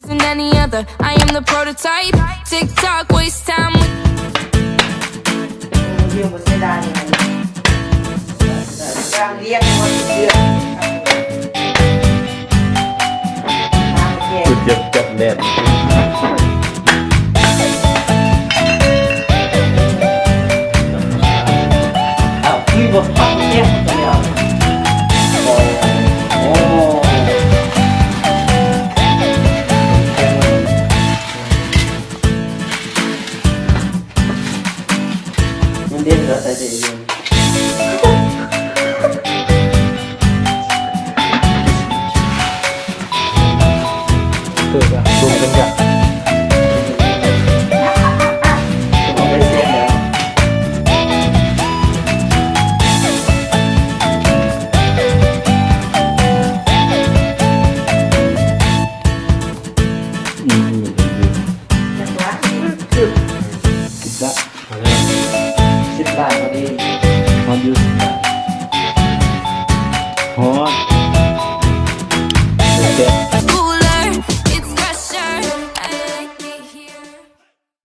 Than any other, I am the prototype. Tick tock, waste time. ยืมมาใช้ได้ยังไงการเลี้ยงมันเดือด จุดเจ็บจับแดดอ้าวพี่บอกปักเนี่ยตัวเดียวโอ้มันเด่นเหรอแต่เดียวเกิดอะรวมกันกับจะบอกได้เสร็จแล้วจังหวะคือ คิดละ 10 บาทพอดี ฮอตยูฮอตเจ็บ